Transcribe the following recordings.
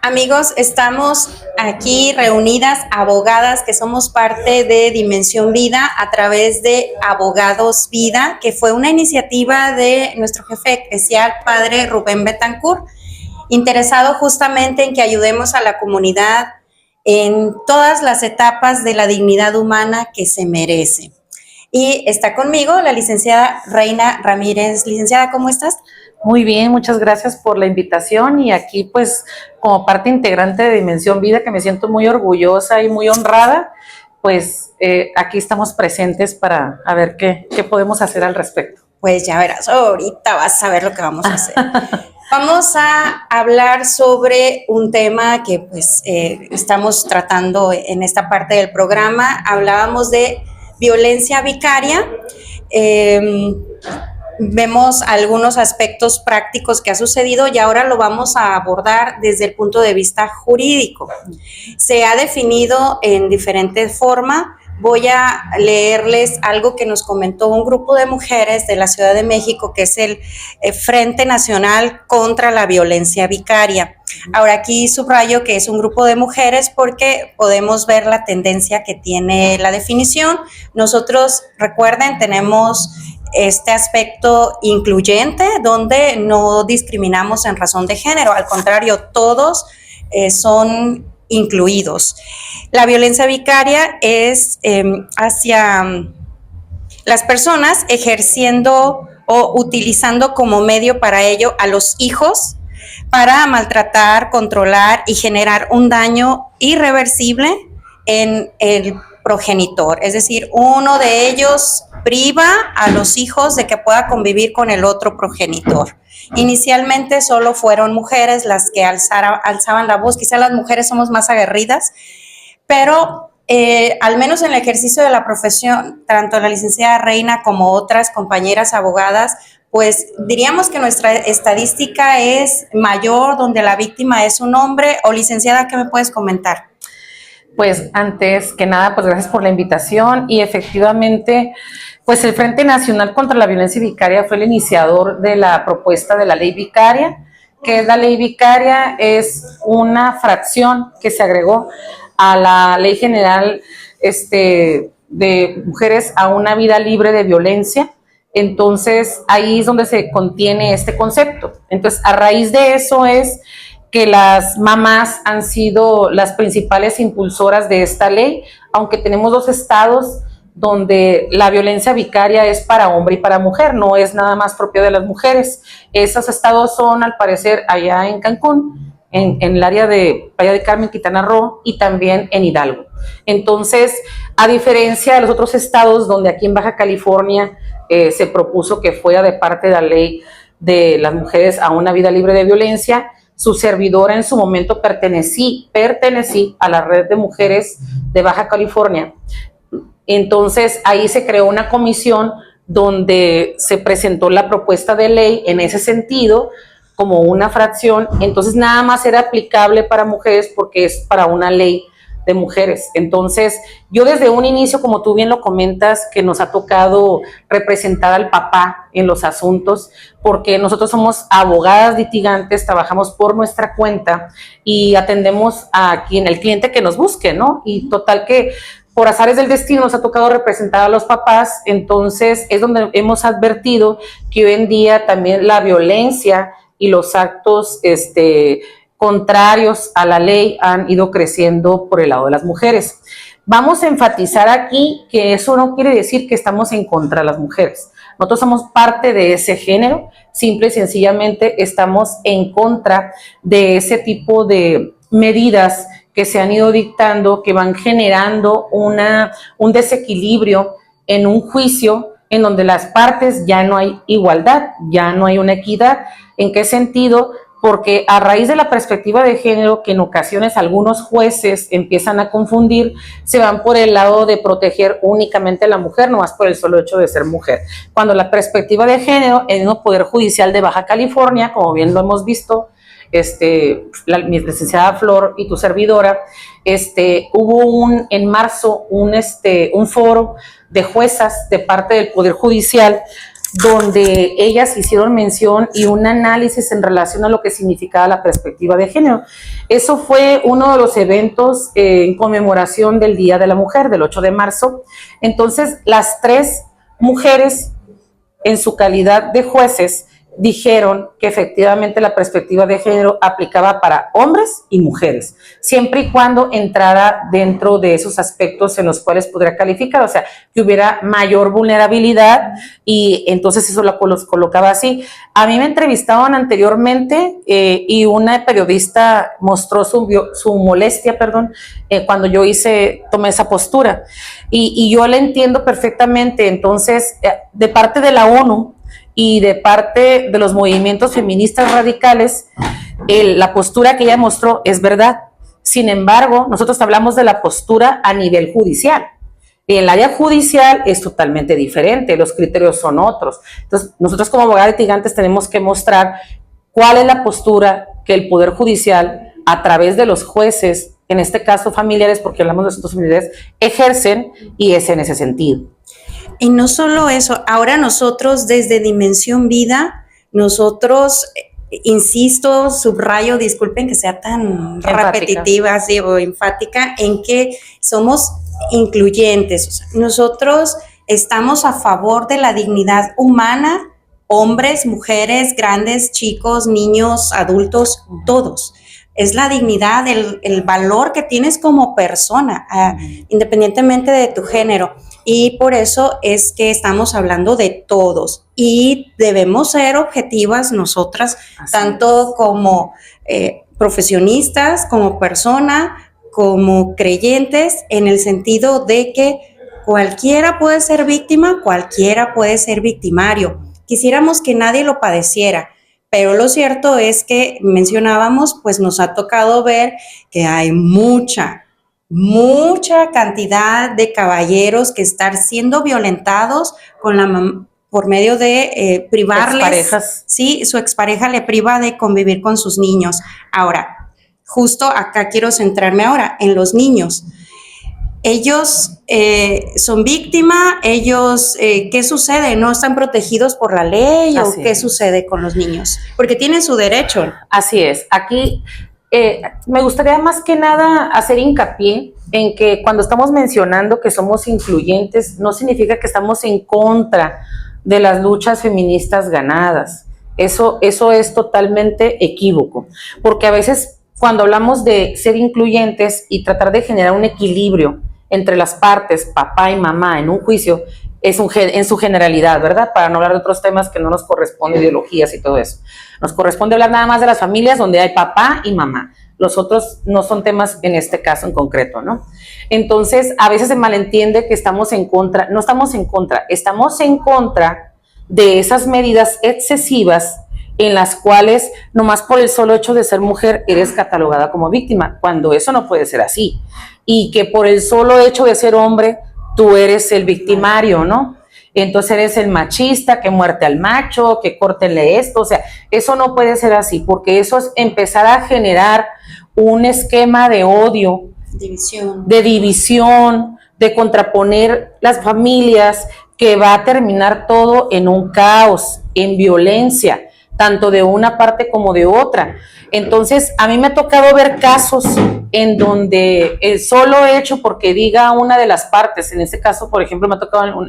Amigos, estamos aquí reunidas abogadas que somos parte de Dimensión Vida a través de Abogados Vida, que fue una iniciativa de nuestro jefe eclesial, Padre Rubén Betancourt, interesado justamente en que ayudemos a la comunidad en todas las etapas de la dignidad humana que se merece. Y está conmigo la licenciada Reina Ramírez. Licenciada, ¿cómo estás? Muy bien, muchas gracias por la invitación y aquí pues como parte integrante de Dimensión Vida, que me siento muy orgullosa y muy honrada, pues aquí estamos presentes para a ver qué podemos hacer al respecto. Pues ya verás, ahorita vas a ver lo que vamos a hacer. Vamos a hablar sobre un tema que pues estamos tratando en esta parte del programa. Hablábamos de violencia vicaria. Vemos algunos aspectos prácticos que ha sucedido y ahora lo vamos a abordar desde el punto de vista jurídico. Se ha definido en diferentes formas. Voy a leerles algo que nos comentó un grupo de mujeres de la Ciudad de México, que es el Frente Nacional contra la Violencia Vicaria. Ahora aquí subrayo que es un grupo de mujeres porque podemos ver la tendencia que tiene la definición. Nosotros, recuerden, tenemos este aspecto incluyente donde no discriminamos en razón de género, al contrario, todos son incluidos. La violencia vicaria es hacia las personas ejerciendo o utilizando como medio para ello a los hijos para maltratar, controlar y generar un daño irreversible en el progenitor, es decir, uno de ellos priva a los hijos de que pueda convivir con el otro progenitor. Inicialmente solo fueron mujeres las que alzaban la voz, quizá las mujeres somos más aguerridas, pero al menos en el ejercicio de la profesión, tanto la licenciada Reina como otras compañeras abogadas, pues diríamos que nuestra estadística es mayor, donde la víctima es un hombre. O licenciada, ¿qué me puedes comentar? Pues antes que nada, pues gracias por la invitación y efectivamente, pues el Frente Nacional contra la Violencia Vicaria fue el iniciador de la propuesta de la ley vicaria. ¿Qué es la ley vicaria? Es una fracción que se agregó a la Ley General de Mujeres a una vida libre de violencia. Entonces, ahí es donde se contiene este concepto. Entonces, a raíz de eso es que las mamás han sido las principales impulsoras de esta ley, aunque tenemos 2 estados donde la violencia vicaria es para hombre y para mujer, no es nada más propio de las mujeres. Esos estados son, al parecer, allá en Cancún, en el área de Playa del Carmen, Quintana Roo, y también en Hidalgo. Entonces, a diferencia de los otros estados donde aquí en Baja California se propuso que fuera de parte de la ley de las mujeres a una vida libre de violencia, su servidora en su momento pertenecí a la red de mujeres de Baja California. Entonces ahí se creó una comisión donde se presentó la propuesta de ley en ese sentido como una fracción. Entonces nada más era aplicable para mujeres porque es para una ley de mujeres. Entonces, yo desde un inicio, como tú bien lo comentas, que nos ha tocado representar al papá en los asuntos, porque nosotros somos abogadas litigantes, trabajamos por nuestra cuenta y atendemos a quien, el cliente que nos busque, ¿no? Y total que por azares del destino nos ha tocado representar a los papás. Entonces es donde hemos advertido que hoy en día también la violencia y los actos contrarios a la ley han ido creciendo por el lado de las mujeres. Vamos a enfatizar aquí que eso no quiere decir que estamos en contra de las mujeres. Nosotros somos parte de ese género, simple y sencillamente estamos en contra de ese tipo de medidas que se han ido dictando, que van generando un desequilibrio en un juicio en donde las partes ya no hay igualdad, ya no hay una equidad. ¿En qué sentido? Porque a raíz de la perspectiva de género, que en ocasiones algunos jueces empiezan a confundir, se van por el lado de proteger únicamente a la mujer, nomás por el solo hecho de ser mujer. Cuando la perspectiva de género en el Poder Judicial de Baja California, como bien lo hemos visto, mi licenciada Flor y tu servidora, hubo en marzo un foro de juezas de parte del Poder Judicial, donde ellas hicieron mención y un análisis en relación a lo que significaba la perspectiva de género. Eso fue uno de los eventos en conmemoración del Día de la Mujer, del 8 de marzo. Entonces, las 3 mujeres, en su calidad de jueces, dijeron que efectivamente la perspectiva de género aplicaba para hombres y mujeres, siempre y cuando entrara dentro de esos aspectos en los cuales podría calificar, o sea, que hubiera mayor vulnerabilidad, y entonces eso los colocaba así. A mí me entrevistaban anteriormente y una periodista mostró su molestia, cuando yo tomé esa postura, y yo la entiendo perfectamente. Entonces, de parte de la ONU y de parte de los movimientos feministas radicales, la postura que ella mostró es verdad. Sin embargo, nosotros hablamos de la postura a nivel judicial. En el área judicial es totalmente diferente, los criterios son otros. Entonces, nosotros como abogados litigantes tenemos que mostrar cuál es la postura que el Poder Judicial, a través de los jueces, en este caso familiares, porque hablamos de asuntos familiares, ejercen, y es en ese sentido. Y no solo eso, ahora nosotros desde Dimensión Vida, nosotros, insisto, subrayo, disculpen que sea tan repetitiva o enfática, en que somos incluyentes. O sea, nosotros estamos a favor de la dignidad humana, hombres, mujeres, grandes, chicos, niños, adultos, todos. Es la dignidad, el valor que tienes como persona, independientemente de tu género. Y por eso es que estamos hablando de todos. Y debemos ser objetivas nosotras, tanto como profesionistas, como persona, como creyentes, en el sentido de que cualquiera puede ser víctima, cualquiera puede ser victimario. Quisiéramos que nadie lo padeciera. Pero lo cierto es que mencionábamos, pues nos ha tocado ver que hay mucha cantidad de caballeros que están siendo violentados por medio de privarles. Exparejas. Sí, su expareja le priva de convivir con sus niños. Ahora, justo acá quiero centrarme ahora en los niños. Ellos son víctimas, ¿qué sucede? ¿No están protegidos por la ley o qué sucede con los niños? Porque tienen su derecho. Así es. Aquí me gustaría más que nada hacer hincapié en que cuando estamos mencionando que somos incluyentes, no significa que estamos en contra de las luchas feministas ganadas. Eso es totalmente equívoco, porque a veces cuando hablamos de ser incluyentes y tratar de generar un equilibrio entre las partes, papá y mamá, en un juicio, en su generalidad, ¿verdad? Para no hablar de otros temas que no nos corresponden, ideologías y todo eso. Nos corresponde hablar nada más de las familias donde hay papá y mamá. Los otros no son temas en este caso en concreto, ¿no? Entonces, a veces se malentiende que estamos en contra. No estamos en contra, estamos en contra de esas medidas excesivas en las cuales nomás por el solo hecho de ser mujer eres catalogada como víctima, cuando eso no puede ser así. Y que por el solo hecho de ser hombre, tú eres el victimario, ¿no? Entonces eres el machista, que muerte al macho, que córtenle esto. O sea, eso no puede ser así, porque eso es empezar a generar un esquema de odio, de división, de contraponer las familias, que va a terminar todo en un caos, en violencia, tanto de una parte como de otra. Entonces, a mí me ha tocado ver casos en donde el solo hecho porque diga una de las partes, en este caso, por ejemplo,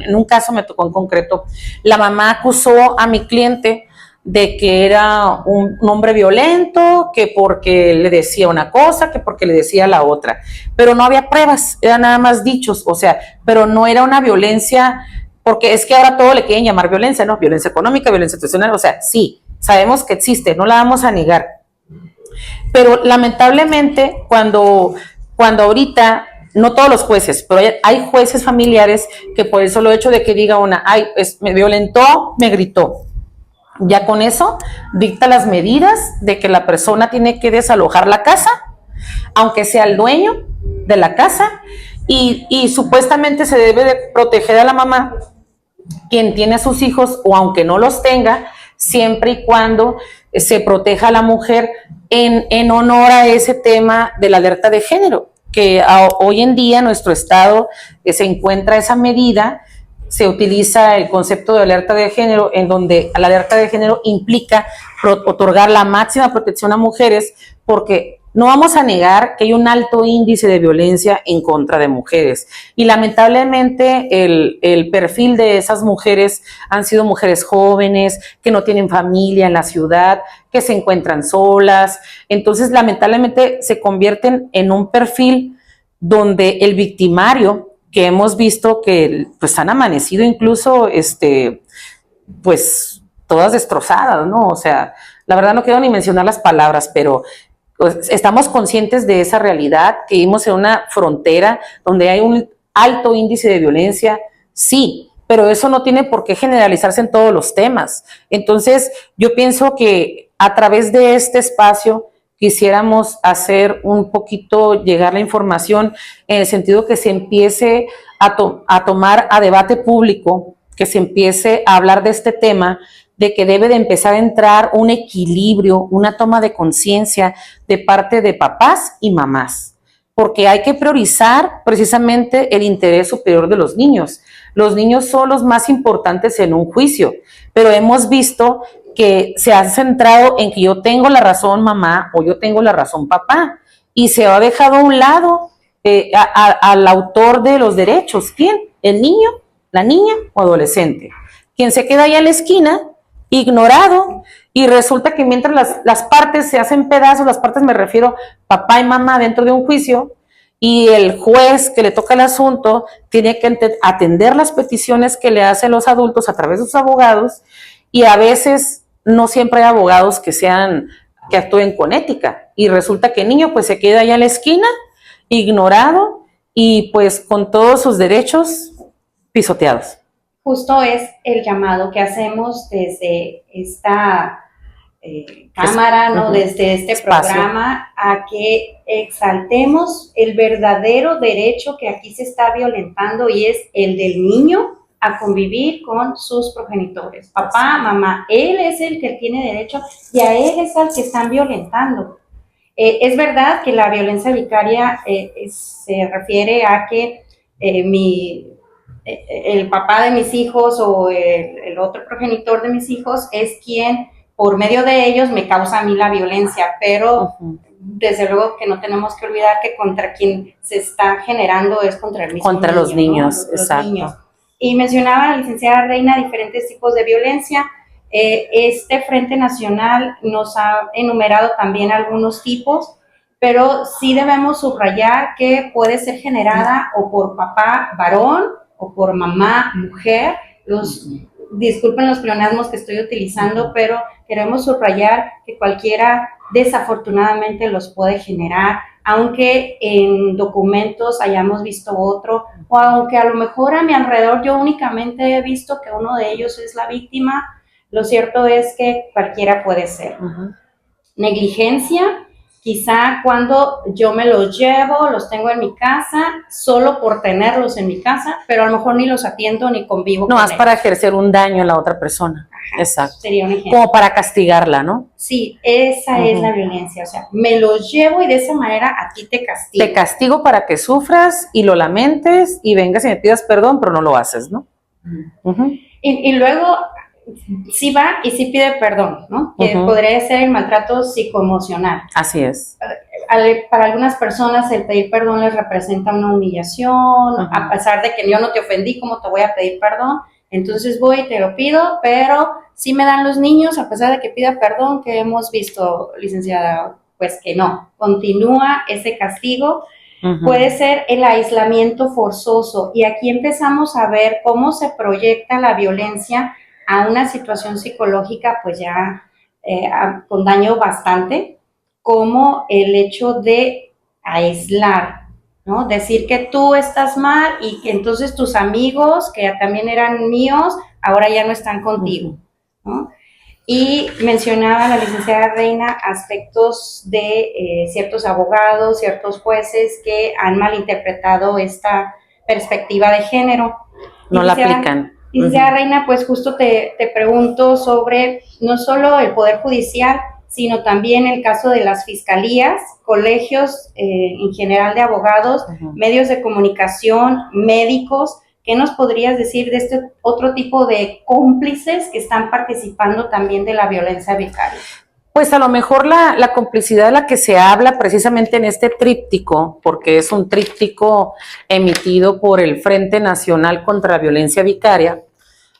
en un caso me tocó en concreto, la mamá acusó a mi cliente de que era un hombre violento, que porque le decía una cosa, que porque le decía la otra, pero no había pruebas, eran nada más dichos, o sea, pero no era una violencia, porque es que ahora todo le quieren llamar violencia, ¿no? Violencia económica, violencia institucional, o sea, sí, sabemos que existe, no la vamos a negar. Pero lamentablemente, cuando ahorita, no todos los jueces, pero hay jueces familiares que por el solo hecho de que diga una, me violentó, me gritó, ya con eso dicta las medidas de que la persona tiene que desalojar la casa, aunque sea el dueño de la casa, y supuestamente se debe de proteger a la mamá, quien tiene a sus hijos, o aunque no los tenga, siempre y cuando se proteja a la mujer en honor a ese tema de la alerta de género, que hoy en día en nuestro estado se encuentra esa medida se utiliza el concepto de alerta de género, en donde la alerta de género implica otorgar la máxima protección a mujeres, porque no vamos a negar que hay un alto índice de violencia en contra de mujeres. Y lamentablemente el perfil de esas mujeres han sido mujeres jóvenes, que no tienen familia en la ciudad, que se encuentran solas. Entonces, lamentablemente, se convierten en un perfil donde el victimario, que hemos visto que pues han amanecido incluso, pues todas destrozadas, ¿no? O sea, la verdad no quiero ni mencionar las palabras, pero pues, estamos conscientes de esa realidad, que vivimos en una frontera donde hay un alto índice de violencia, sí, pero eso no tiene por qué generalizarse en todos los temas. Entonces, yo pienso que a través de este espacio quisiéramos hacer un poquito llegar la información en el sentido que se empiece a tomar a debate público, que se empiece a hablar de este tema, de que debe de empezar a entrar un equilibrio, una toma de conciencia de parte de papás y mamás, porque hay que priorizar precisamente el interés superior de los niños. Los niños son los más importantes en un juicio, pero hemos visto que se ha centrado en que yo tengo la razón mamá o yo tengo la razón papá, y se ha dejado a un lado al autor de los derechos. ¿Quién? ¿El niño, la niña o adolescente? Quien se queda ahí en la esquina, ignorado, y resulta que mientras las partes se hacen pedazos, las partes me refiero papá y mamá dentro de un juicio, y el juez que le toca el asunto tiene que atender las peticiones que le hacen los adultos a través de sus abogados, y a veces no siempre hay abogados que actúen con ética, y resulta que el niño pues se queda allá en la esquina, ignorado, y pues con todos sus derechos pisoteados. Justo es el llamado que hacemos desde esta cámara, ¿no? Desde este espacio, programa, a que exaltemos el verdadero derecho que aquí se está violentando, y es el del niño a convivir con sus progenitores. Papá, mamá, él es el que tiene derecho y a él es al que están violentando. Es verdad que la violencia vicaria se refiere a que el papá de mis hijos o el otro progenitor de mis hijos es quien, por medio de ellos, me causa a mí la violencia, pero desde luego que no tenemos que olvidar que contra quien se está generando es contra el mismo contra niño, los niños, ¿no? exacto. Los niños. Y mencionaba la licenciada Reina diferentes tipos de violencia. Este Frente Nacional nos ha enumerado también algunos tipos, pero sí debemos subrayar que puede ser generada o por papá varón o por mamá mujer. Disculpen los pleonasmos que estoy utilizando, pero queremos subrayar que cualquiera desafortunadamente los puede generar, aunque en documentos hayamos visto otro, o aunque a lo mejor a mi alrededor yo únicamente he visto que uno de ellos es la víctima. Lo cierto es que cualquiera puede ser. Negligencia, quizá cuando yo me los llevo, los tengo en mi casa, solo por tenerlos en mi casa, pero a lo mejor ni los atiendo ni convivo con ellos. No, es para ejercer un daño a la otra persona. Ajá, exacto. Sería un ejemplo. Como para castigarla, ¿no? Sí, esa es la violencia. O sea, me los llevo y de esa manera a ti te castigo. Te castigo para que sufras y lo lamentes y vengas y me pidas perdón, pero no lo haces, ¿no? Y luego sí va y sí pide perdón, ¿no? Que podría ser el maltrato psicoemocional. Así es. Para algunas personas el pedir perdón les representa una humillación, a pesar de que yo no te ofendí, ¿cómo te voy a pedir perdón? Entonces voy y te lo pido, pero sí me dan los niños, a pesar de que pida perdón, que hemos visto, licenciada, pues que no, continúa ese castigo. Puede ser el aislamiento forzoso, y aquí empezamos a ver cómo se proyecta la violencia a una situación psicológica pues ya con daño bastante, como el hecho de aislar, ¿no? Decir que tú estás mal y que entonces tus amigos, que también eran míos, ahora ya no están contigo, ¿no? Y mencionaba la licenciada Reina aspectos de ciertos abogados, ciertos jueces que han malinterpretado esta perspectiva de género. No la aplican. Licenciada Reina, pues justo te pregunto sobre no solo el Poder Judicial, sino también el caso de las fiscalías, colegios en general de abogados, medios de comunicación, médicos, ¿Qué nos podrías decir de este otro tipo de cómplices que están participando también de la violencia vicaria? Pues a lo mejor la complicidad de la que se habla precisamente en este tríptico, porque es un tríptico emitido por el Frente Nacional contra la Violencia Vicaria,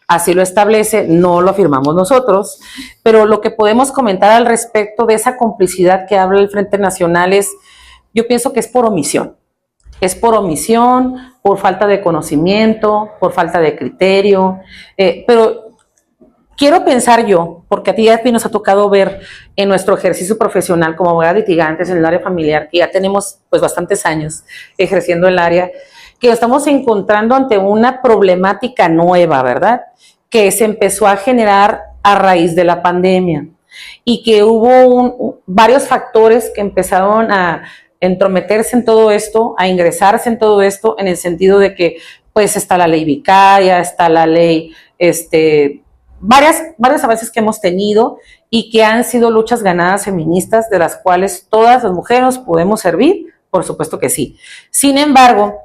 así lo establece, no lo afirmamos nosotros, pero lo que podemos comentar al respecto de esa complicidad que habla el Frente Nacional es, yo pienso que es por omisión. Es por omisión, por falta de conocimiento, por falta de criterio, pero quiero pensar yo, porque a ti ya nos ha tocado ver en nuestro ejercicio profesional como abogada litigantes en el área familiar, que ya tenemos pues bastantes años ejerciendo el área, que estamos encontrando ante una problemática nueva, ¿verdad? Que se empezó a generar a raíz de la pandemia y que hubo varios factores que empezaron a entrometerse en todo esto, a ingresarse en todo esto, en el sentido de que pues está la ley vicaria, está la ley, varios avances que hemos tenido y que han sido luchas ganadas feministas de las cuales todas las mujeres nos podemos servir, por supuesto que sí. Sin embargo,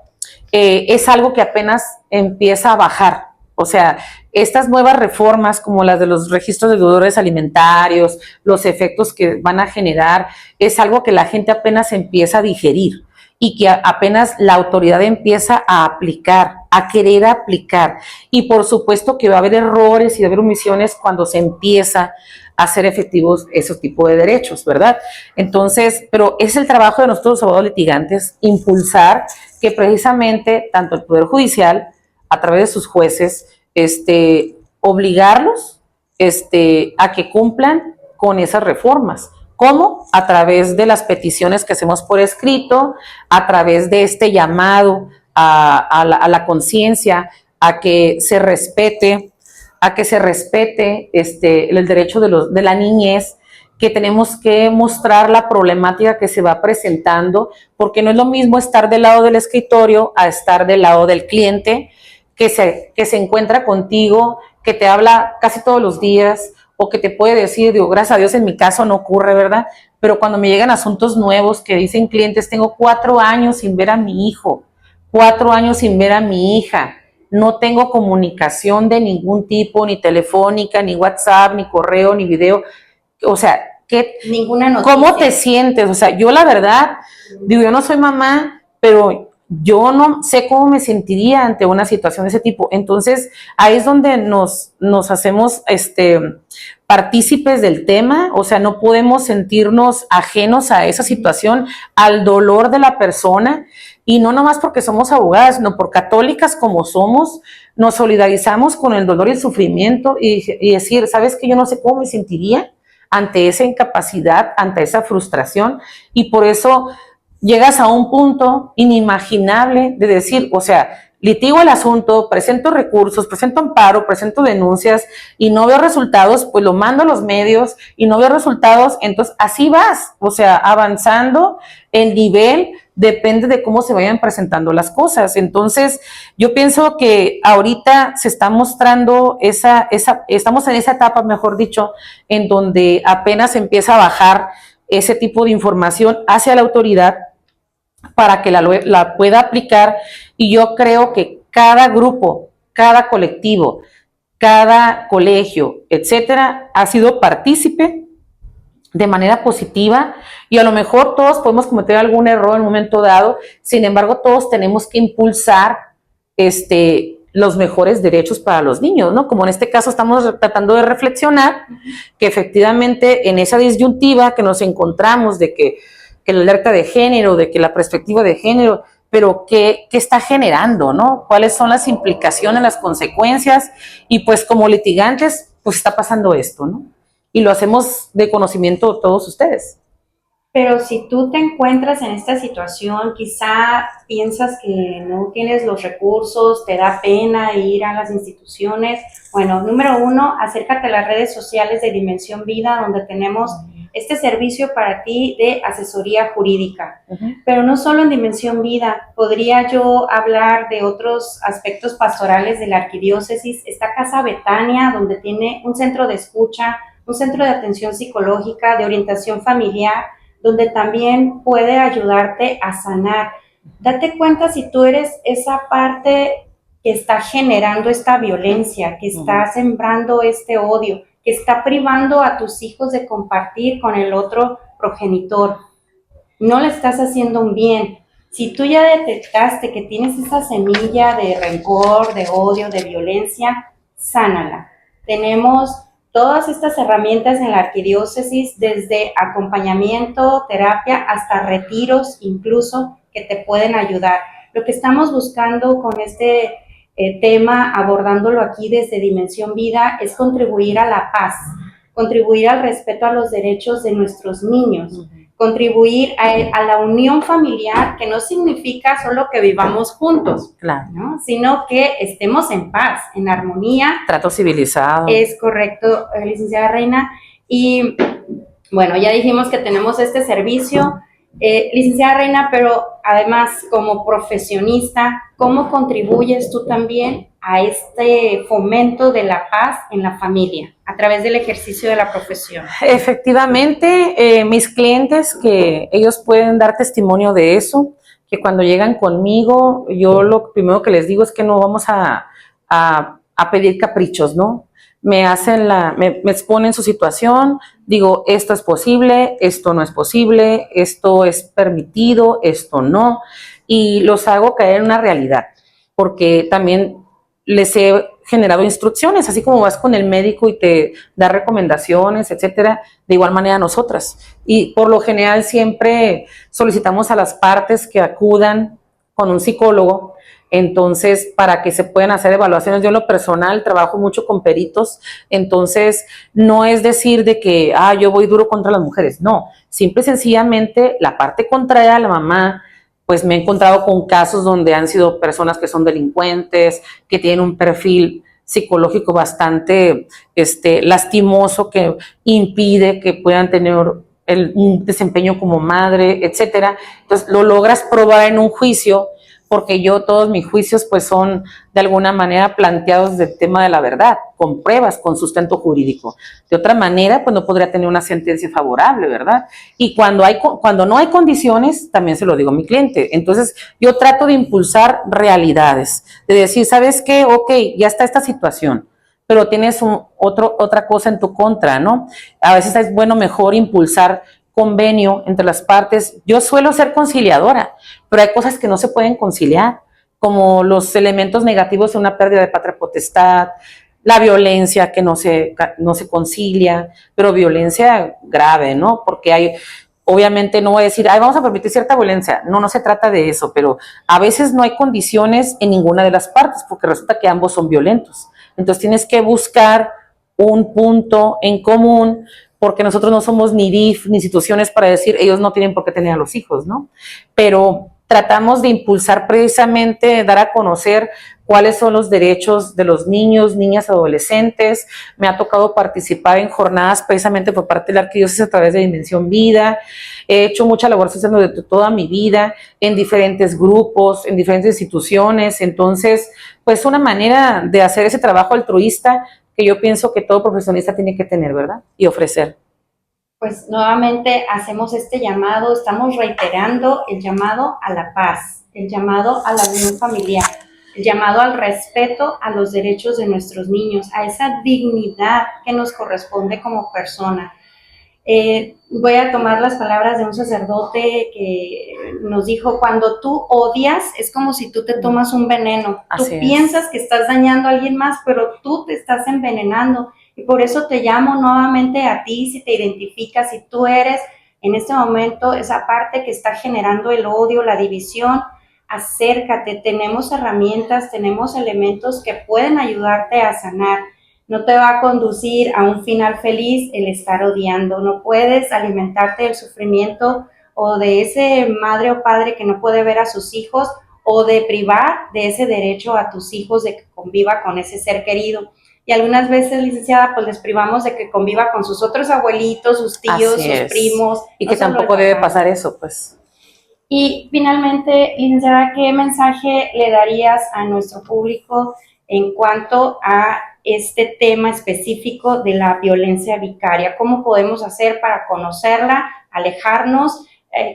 es algo que apenas empieza a bajar. O sea, estas nuevas reformas como las de los registros de deudores alimentarios, los efectos que van a generar, es algo que la gente apenas empieza a digerir y que apenas la autoridad empieza a aplicar, a querer aplicar. Y por supuesto que va a haber errores y va a haber omisiones cuando se empieza a hacer efectivos esos tipos de derechos, ¿verdad? Entonces, pero es el trabajo de nosotros los abogados litigantes impulsar que precisamente tanto el Poder Judicial, a través de sus jueces, obligarlos a que cumplan con esas reformas. ¿Cómo? A través de las peticiones que hacemos por escrito, a través de este llamado a la conciencia, a que se respete, el derecho de la niñez, que tenemos que mostrar la problemática que se va presentando, porque no es lo mismo estar del lado del escritorio a estar del lado del cliente, que se encuentra contigo, que te habla casi todos los días, o que te puede decir, digo, gracias a Dios en mi caso no ocurre, ¿verdad? Pero cuando me llegan asuntos nuevos que dicen clientes, tengo 4 años sin ver a mi hijo, 4 años sin ver a mi hija, no tengo comunicación de ningún tipo, ni telefónica, ni WhatsApp, ni correo, ni video, o sea, ninguna noticia. ¿Cómo te sientes? O sea, yo la verdad, digo, yo no soy mamá, pero yo no sé cómo me sentiría ante una situación de ese tipo. Entonces, ahí es donde nos hacemos partícipes del tema, o sea, no podemos sentirnos ajenos a esa situación, al dolor de la persona, y no nomás porque somos abogadas, sino por católicas como somos, nos solidarizamos con el dolor y el sufrimiento y decir, ¿sabes qué? Yo no sé cómo me sentiría ante esa incapacidad, ante esa frustración, y por eso llegas a un punto inimaginable de decir, o sea, litigo el asunto, presento recursos, presento amparo, presento denuncias y no veo resultados, pues lo mando a los medios y no veo resultados, entonces así vas, o sea, avanzando el nivel, depende de cómo se vayan presentando las cosas. Entonces, yo pienso que ahorita se está mostrando estamos en esa etapa, mejor dicho, en donde apenas empieza a bajar ese tipo de información hacia la autoridad para que la pueda aplicar, y yo creo que cada grupo, cada colectivo, cada colegio, etcétera, ha sido partícipe de manera positiva, y a lo mejor todos podemos cometer algún error en un momento dado, sin embargo todos tenemos que impulsar los mejores derechos para los niños, ¿no? Como en este caso estamos tratando de reflexionar que efectivamente en esa disyuntiva que nos encontramos de que la alerta de género, de que la perspectiva de género, pero ¿qué está generando, no? ¿Cuáles son las implicaciones, las consecuencias? Y pues como litigantes, pues está pasando esto, ¿no? Y lo hacemos de conocimiento de todos ustedes. Pero si tú te encuentras en esta situación, quizá piensas que no tienes los recursos, te da pena ir a las instituciones. Bueno, número 1, acércate a las redes sociales de Dimensión Vida, donde tenemos este servicio para ti de asesoría jurídica. Pero no solo en Dimensión Vida, podría yo hablar de otros aspectos pastorales de la arquidiócesis. Está Casa Betania, donde tiene un centro de escucha, un centro de atención psicológica, de orientación familiar, donde también puede ayudarte a sanar. Date cuenta si tú eres esa parte que está generando esta violencia, que está sembrando este odio, que está privando a tus hijos de compartir con el otro progenitor. No le estás haciendo un bien. Si tú ya detectaste que tienes esa semilla de rencor, de odio, de violencia, sánala. Tenemos todas estas herramientas en la arquidiócesis, desde acompañamiento, terapia, hasta retiros incluso, que te pueden ayudar. Lo que estamos buscando con este tema, abordándolo aquí desde Dimensión Vida, es contribuir a la paz, contribuir al respeto a los derechos de nuestros niños, contribuir a la unión familiar, que no significa solo que vivamos juntos, claro, ¿no? Sino que estemos en paz, en armonía. Trato civilizado. Es correcto, licenciada Reina. Y bueno, ya dijimos que tenemos este servicio, licenciada Reina, pero además como profesionista, ¿cómo contribuyes tú también a este fomento de la paz en la familia a través del ejercicio de la profesión? Efectivamente, mis clientes, que ellos pueden dar testimonio de eso, que cuando llegan conmigo, yo lo primero que les digo es que no vamos a pedir caprichos, ¿no? Me exponen su situación, digo, esto es posible, esto no es posible, esto es permitido, esto no, y los hago caer en una realidad, porque también les he generado instrucciones, así como vas con el médico y te da recomendaciones, etcétera, de igual manera nosotras. Y por lo general siempre solicitamos a las partes que acudan con un psicólogo, entonces para que se puedan hacer evaluaciones. Yo en lo personal trabajo mucho con peritos, entonces no es decir de que yo voy duro contra las mujeres, no, simple y sencillamente la parte contraria, la mamá, pues me he encontrado con casos donde han sido personas que son delincuentes, que tienen un perfil psicológico bastante lastimoso, que impide que puedan tener un desempeño como madre, etcétera. Entonces lo logras probar en un juicio, porque todos mis juicios pues son de alguna manera planteados del tema de la verdad, con pruebas, con sustento jurídico. De otra manera, pues no podría tener una sentencia favorable, ¿verdad? Y cuando no hay condiciones, también se lo digo a mi cliente. Entonces, yo trato de impulsar realidades, de decir, ¿sabes qué? Ok, ya está esta situación, pero tienes otra cosa en tu contra, ¿no? A veces es mejor impulsar convenio entre las partes. Yo suelo ser conciliadora, pero hay cosas que no se pueden conciliar, como los elementos negativos de una pérdida de patria potestad, la violencia que no se concilia, pero violencia grave, ¿no? Porque obviamente no voy a decir, vamos a permitir cierta violencia. No se trata de eso, pero a veces no hay condiciones en ninguna de las partes, porque resulta que ambos son violentos. Entonces tienes que buscar un punto en común, porque nosotros no somos ni DIF ni instituciones para decir ellos no tienen por qué tener a los hijos, ¿no? Pero tratamos de impulsar precisamente, dar a conocer cuáles son los derechos de los niños, niñas, adolescentes. Me ha tocado participar en jornadas precisamente por parte de la Arquidiócesis a través de Dimensión Vida. He hecho mucha labor social de toda mi vida en diferentes grupos, en diferentes instituciones. Entonces, pues una manera de hacer ese trabajo altruista que yo pienso que todo profesionista tiene que tener, ¿verdad? Y ofrecer. Pues nuevamente hacemos este llamado, estamos reiterando el llamado a la paz, el llamado a la unión familiar, el llamado al respeto a los derechos de nuestros niños, a esa dignidad que nos corresponde como persona. Voy a tomar las palabras de un sacerdote que nos dijo, cuando tú odias es como si tú te tomas un veneno. Tú piensas que estás dañando a alguien más, pero tú te estás envenenando. Y por eso te llamo nuevamente a ti, si te identificas, si tú eres en este momento esa parte que está generando el odio, la división, acércate. Tenemos herramientas, tenemos elementos que pueden ayudarte a sanar. No te va a conducir a un final feliz el estar odiando. No puedes alimentarte del sufrimiento o de ese madre o padre que no puede ver a sus hijos, o de privar de ese derecho a tus hijos de que conviva con ese ser querido. Y algunas veces, licenciada, pues les privamos de que conviva con sus otros abuelitos, sus tíos, sus primos. Y que tampoco debe pasar eso, pues. Y finalmente, licenciada, ¿qué mensaje le darías a nuestro público en cuanto a este tema específico de la violencia vicaria? ¿Cómo podemos hacer para conocerla, alejarnos,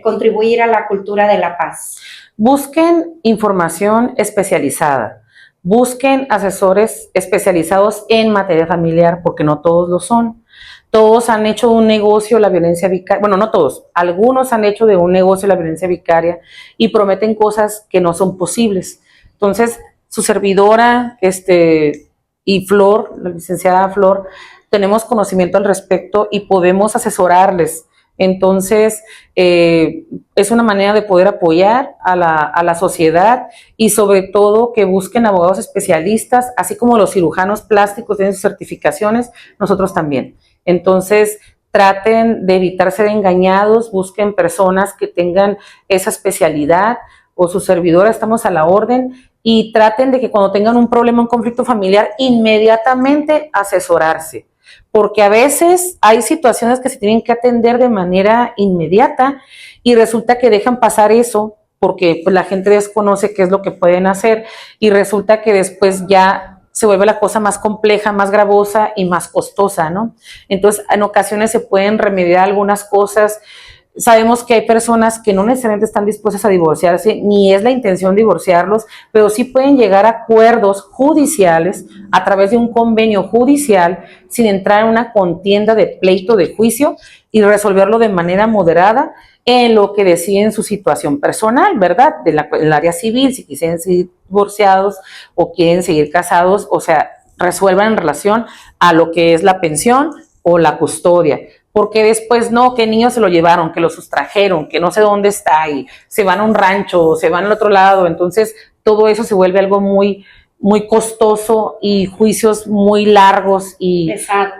contribuir a la cultura de la paz? Busquen información especializada. busquen asesores especializados en materia familiar, porque no todos lo son. Todos han hecho un negocio la violencia vicaria, bueno, no todos, algunos han hecho de un negocio la violencia vicaria y prometen cosas que no son posibles. Entonces, su servidora y Flor, la licenciada Flor, tenemos conocimiento al respecto y podemos asesorarles. Entonces, es una manera de poder apoyar a la sociedad y sobre todo que busquen abogados especialistas, así como los cirujanos plásticos tienen sus certificaciones, nosotros también. Entonces, traten de evitar ser engañados, busquen personas que tengan esa especialidad o su servidora, estamos a la orden, y traten de que cuando tengan un problema, un conflicto familiar, inmediatamente asesorarse. Porque a veces hay situaciones que se tienen que atender de manera inmediata y resulta que dejan pasar eso porque pues, la gente desconoce qué es lo que pueden hacer y resulta que después ya se vuelve la cosa más compleja, más gravosa y más costosa, ¿no? Entonces, en ocasiones se pueden remediar algunas cosas. Sabemos que hay personas que no necesariamente están dispuestas a divorciarse, ni es la intención divorciarlos, pero sí pueden llegar a acuerdos judiciales a través de un convenio judicial sin entrar en una contienda de pleito, de juicio y resolverlo de manera moderada en lo que deciden su situación personal, ¿verdad? El área civil, si quieren seguir divorciados o quieren seguir casados, o sea, resuelvan en relación a lo que es la pensión o la custodia. Porque después no, que niños se lo llevaron, que lo sustrajeron, que no sé dónde está y se van a un rancho, se van al otro lado, entonces todo eso se vuelve algo muy, muy costoso y juicios muy largos y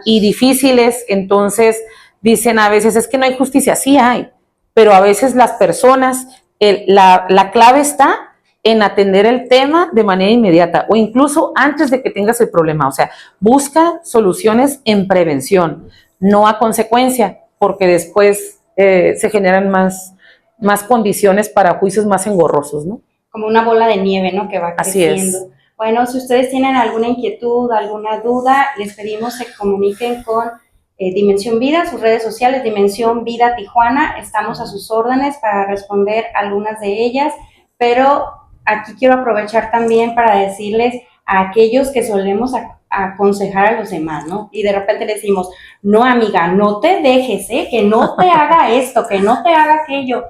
difíciles, entonces dicen a veces es que no hay justicia, sí hay, pero a veces las personas, la clave está en atender el tema de manera inmediata o incluso antes de que tengas el problema, o sea, busca soluciones en prevención, no a consecuencia, porque después se generan más condiciones para juicios más engorrosos, ¿no? Como una bola de nieve, ¿no? Que va creciendo. Así es. Bueno, si ustedes tienen alguna inquietud, alguna duda, les pedimos se comuniquen con Dimensión Vida, sus redes sociales, Dimensión Vida Tijuana, estamos a sus órdenes para responder algunas de ellas, pero aquí quiero aprovechar también para decirles a aquellos que solemos aconsejar a los demás, ¿no? Y de repente le decimos, no amiga, no te dejes, que no te haga esto, que no te haga aquello.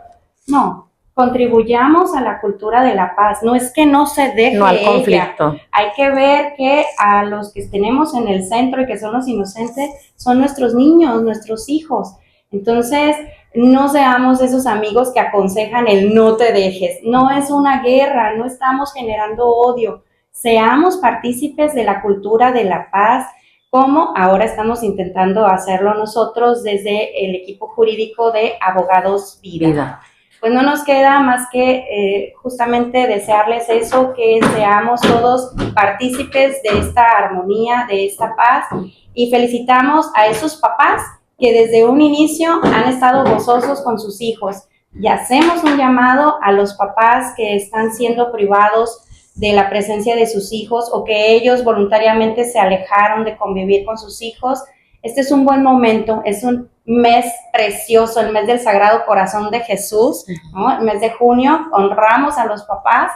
No, contribuyamos a la cultura de la paz, no es que no se deje no al conflicto. Hay que ver que a los que tenemos en el centro y que son los inocentes son nuestros niños, nuestros hijos. Entonces, no seamos esos amigos que aconsejan el no te dejes. No es una guerra, no estamos generando odio. Seamos partícipes de la cultura de la paz, como ahora estamos intentando hacerlo nosotros desde el equipo jurídico de Abogados Vida. Pues no nos queda más que justamente desearles eso, que seamos todos partícipes de esta armonía, de esta paz, y felicitamos a esos papás que desde un inicio han estado gozosos con sus hijos. Y hacemos un llamado a los papás que están siendo privados de la presencia de sus hijos o que ellos voluntariamente se alejaron de convivir con sus hijos. Este es un buen momento, es un mes precioso, el mes del Sagrado Corazón de Jesús, ¿no? El mes de junio, honramos a los papás,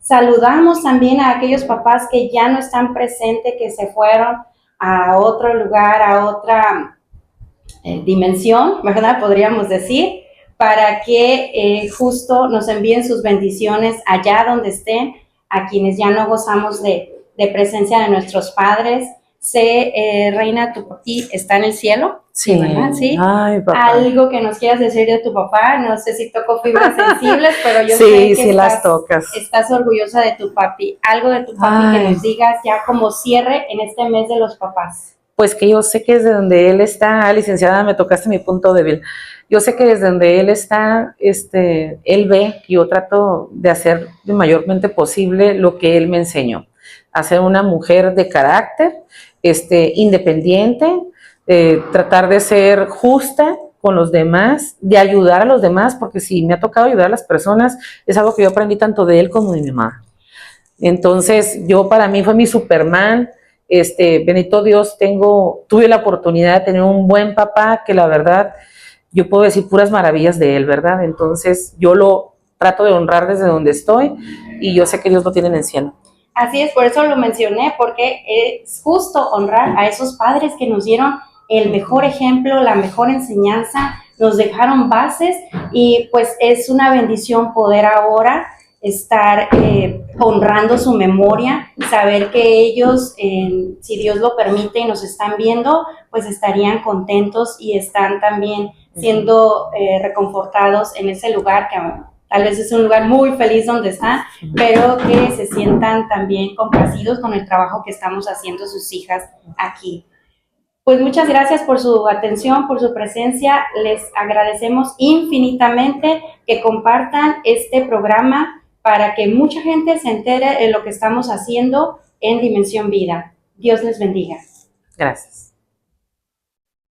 saludamos también a aquellos papás que ya no están presentes, que se fueron a otro lugar, a otra dimensión, ¿verdad? Podríamos decir, para que justo nos envíen sus bendiciones allá donde estén, a quienes ya no gozamos de presencia de nuestros padres. Reina, tu papi está en el cielo. Sí, ¿verdad? Sí. Ay, papá. Algo que nos quieras decir de tu papá, no sé si toco fibras sensibles, pero yo sí, sé que las tocas. Estás orgullosa de tu papi. Algo de tu papi que nos digas ya como cierre en este mes de los papás. Pues que yo sé que desde donde él está, licenciada, me tocaste mi punto débil. Yo sé que desde donde él está, él ve que yo trato de hacer lo mayormente posible lo que él me enseñó. A ser una mujer de carácter, independiente, tratar de ser justa con los demás, de ayudar a los demás, porque si me ha tocado ayudar a las personas, es algo que yo aprendí tanto de él como de mi mamá. Entonces, para mí fue mi Superman. Bendito Dios, tuve la oportunidad de tener un buen papá que la verdad, yo puedo decir puras maravillas de él, ¿verdad? Entonces, yo lo trato de honrar desde donde estoy y yo sé que Dios lo tiene en el cielo. Así es, por eso lo mencioné, porque es justo honrar a esos padres que nos dieron el mejor ejemplo, la mejor enseñanza, nos dejaron bases y pues es una bendición poder ahora estar honrando su memoria, saber que ellos, si Dios lo permite y nos están viendo, pues estarían contentos y están también siendo reconfortados en ese lugar que tal vez es un lugar muy feliz donde están, pero que se sientan también complacidos con el trabajo que estamos haciendo sus hijas aquí. Pues muchas gracias por su atención, por su presencia. Les agradecemos infinitamente que compartan este programa para que mucha gente se entere de lo que estamos haciendo en Dimensión Vida. Dios les bendiga. Gracias.